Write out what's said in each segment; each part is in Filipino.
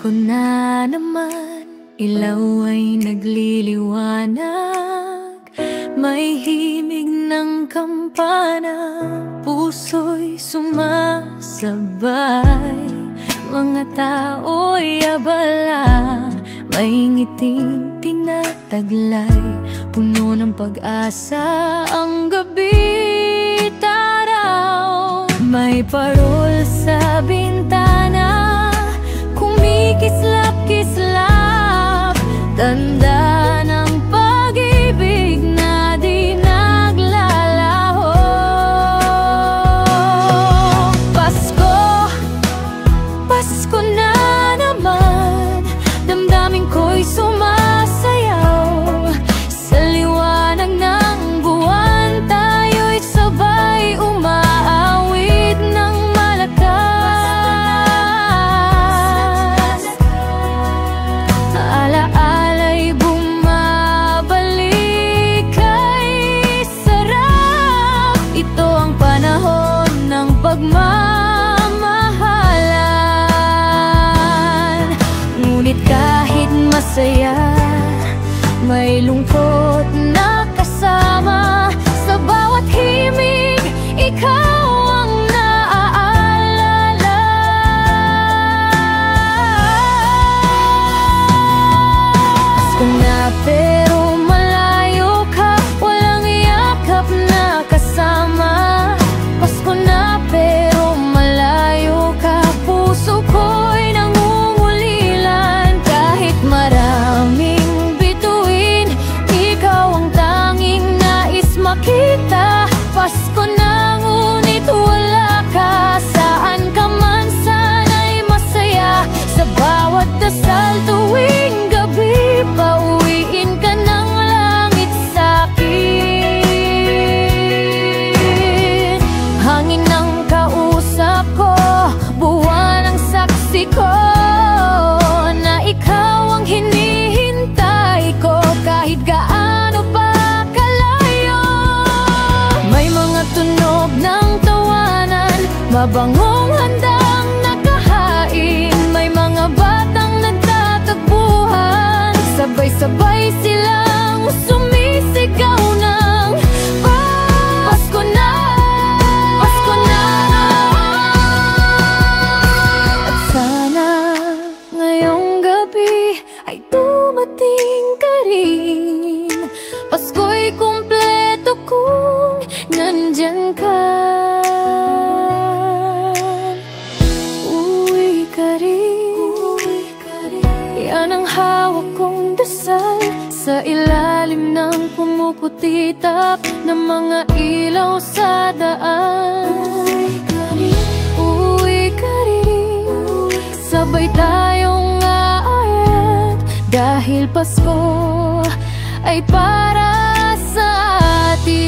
Pasko na naman, ilaw ay nagliliwanag. May himig ng kampana, puso'y sumasabay. Mga tao'y abala, may ngiting tinataglay. Puno ng pag-asa ang gabi, taraw. May parol sa bintana, kumikislap-kislap. Tanda ng pag-ibig na di naglalaho. Pasko, Pasko na naman, damdamin ko'y sumasayaw. Sa liwanag ng buwan, tayo'y sabay umaawit ng malakas. Alaala'y bumabalik, kay sarap. Ito ang panahon ng pagmamahalan. Ngunit kahit masaya, may lungkot na kasama. Sa bawat himig, ikaw ang naaalala. Pasko na pero malayo ka, walang yakap na kasama. Pasko na pero malayo ka, puso ko'y nangungulilan. Kahit maraming bituin, ikaw ang tanging nais makita. Pasko na ngunit wala ka, saan ka man sana'y masaya. Sa bawat dasal tuwing gabi, pauwiin ka ng langit sa'kin. Hangin ang kausap ko, buwan ang saksi ko, na ikaw ang hinihintay ko kahit gaano pa kalayo. May mga tunog ng tawanan, mabangong handang nakahain. May mga batang nagtatagpuhan, sabay-sabay silang sumisigaw ng Pasko na, Pasko na. At sana ngayong gabi ay dumating ka rin. Pasko'y kumpleto kung nandyan ka. Uwi ka rin, yan ang hawak kong dasal. Sa ilalim ng pumuputitap ng mga ilaw sa daan. Uwi ka rin, sabay tayong aayat. Dahil Pasko ay para sa atin.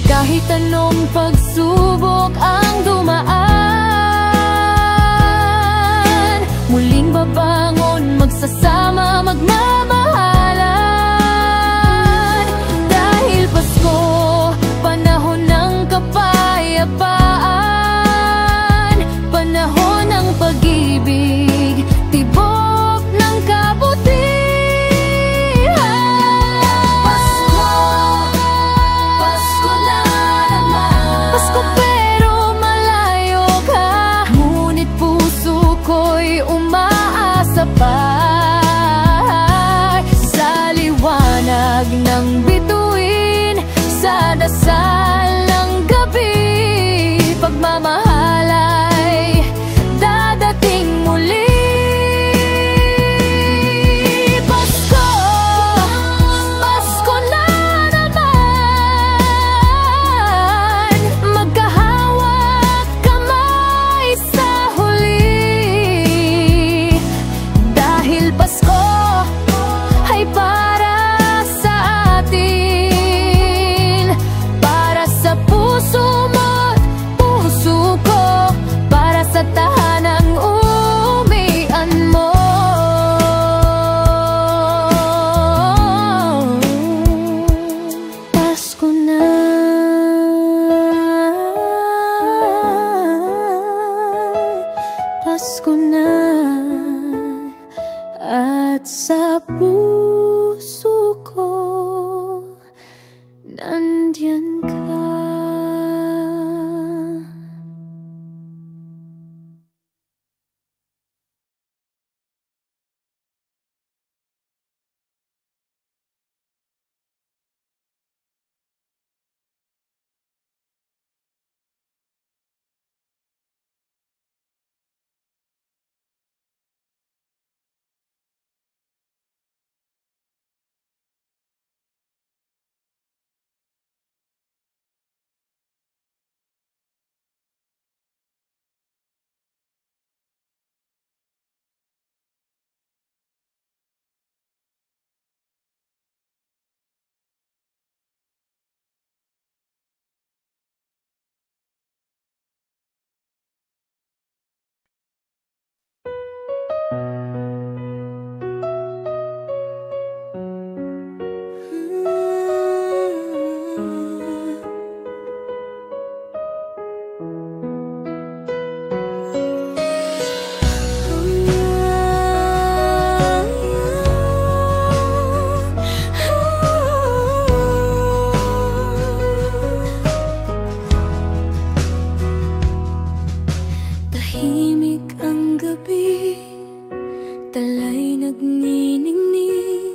Kahit anong pagsubok ang dumaan, muling babangon, magsasama, magmamahalan. Dahil Pasko, panahon ng kapayapaan, panahon ng pag-ibig, tibok ng kabutihan. Pasko, Pasko na naman. Pasko pero malayo ka, ngunit puso ko'y umaasa pa. Sa liwanag ng bituin, sa dasal ng gabi, pagmamahalay dadating muli. Pasko, Pasko na naman, magkahawak kamay sa huli. Dahil Pasko na at sa puso ko nandiyan ka. Tahimik ang gabi, talay nagniningning,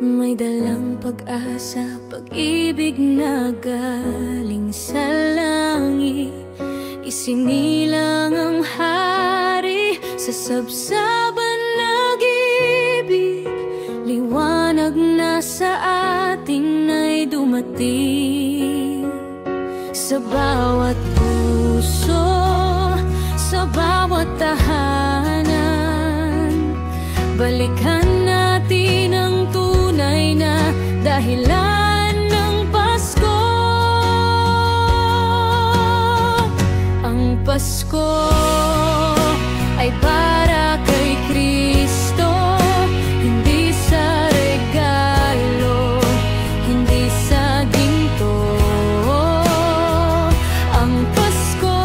may dalang pag-asa, pag-ibig na galing sa langit. Isinilang ang hari sa sabsaban nag-ibig, liwanag na sa ating ay dumating. Sa bawat puso, sa bawat tahanan, balikan natin ang tunay na dahilan ng Pasko. Ang Pasko ay para kay Kristo, hindi sa regalo, hindi sa ginto. Ang Pasko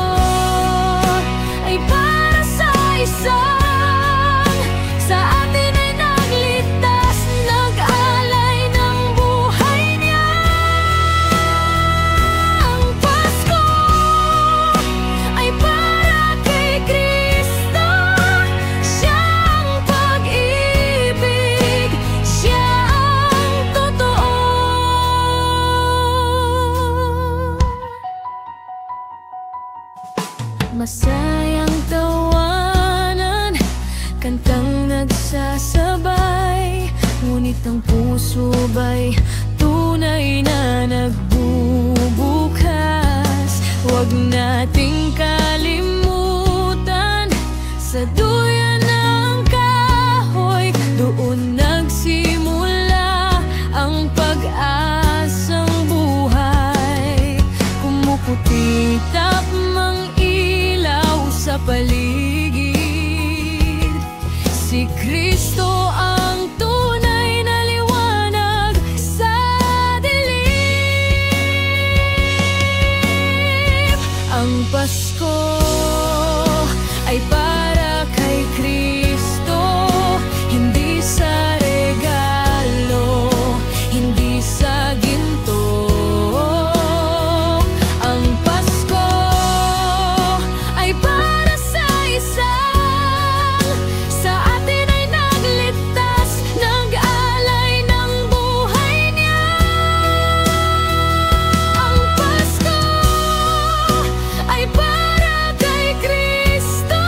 ay para sa isang sa atin ay nagligtas, nag-alay ng buhay niya. Ang Pasko ay para kay Kristo, siya ang pag-ibig, siya ang totoo. Masayang tawanan, kantang nagsasabay, ngunit ang puso ba'y tunay na nagbubukas? Huwag nating kalimutan, sa duyan ng kahoy, doon nagsimula ang pag-asang buhay. Kumuputi tapmang ilaw sa paligid, si Kristo ang tunay na liwanag sa dilim. Ang Pasko ay para kay Kristo, hindi sa regalo, hindi sa ginto. Ang Pasko ay para sa isang sa atin ay nagligtas, nag-alay ng buhay niya. Ang Pasko ay para kay Kristo,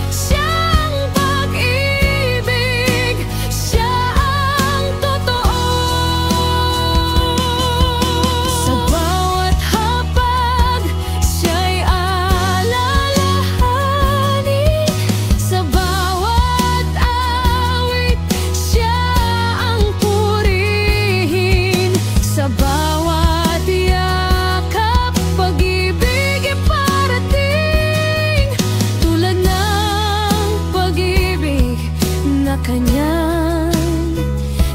siya ang pag-ibig, siya ang totoo. Sa bawat hapag, siya'y alalahanin, sa bawat awit, siya ang purihin, sa bawat yakap, pag-ibig iparating, tulad ng pag-ibig na kanyang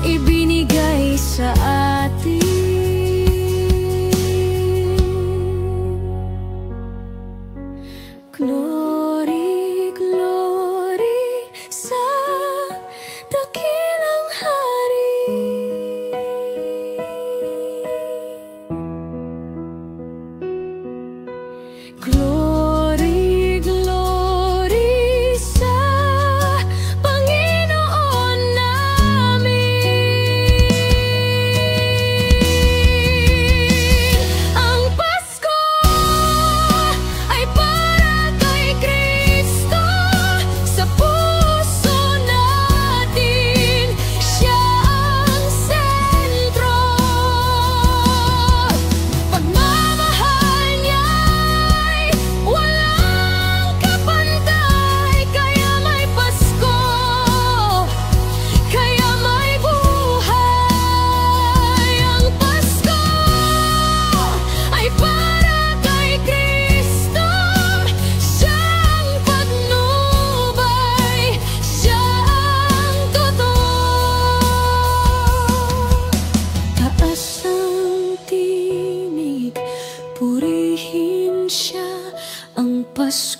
ibinigay sa atin. Glory, glory.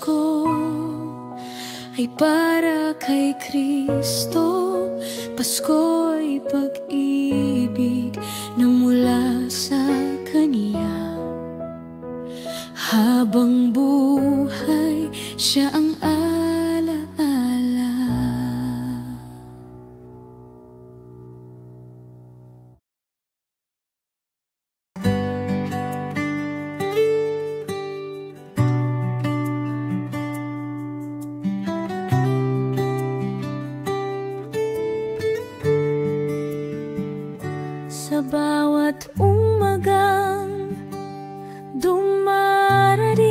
Pasko ay para kay Kristo. Pasko ay pag-ibig na mula sa Kanya. Habang buhay, siya ang alaala. Sa bawat umagang dumarating,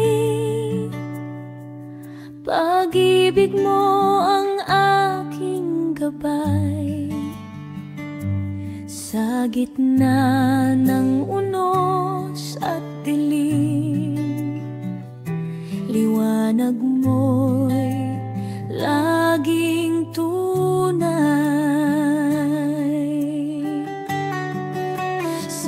pag-ibig mo ang aking gabay. Sa gitna ng unos at dilim, liwanag mo'y laging tunay.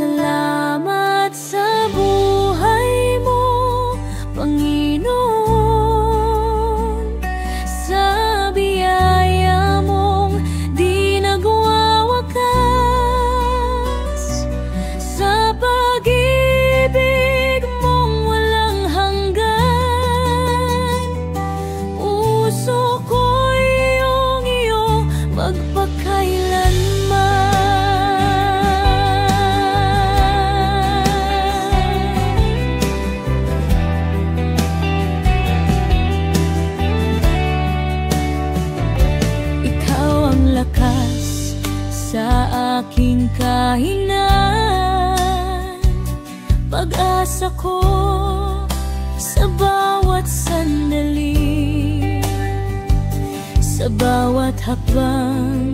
Salamat sa buhay mo, Panginoon, sa biyaya mong di nagwawakas, sa pag-ibig mong walang hanggan. Puso ko'y iyong iyo magpakailanman. Sa aking kahinaan, pag-asa ko sa bawat sandali, sa bawat hakbang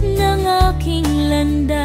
ng aking landas.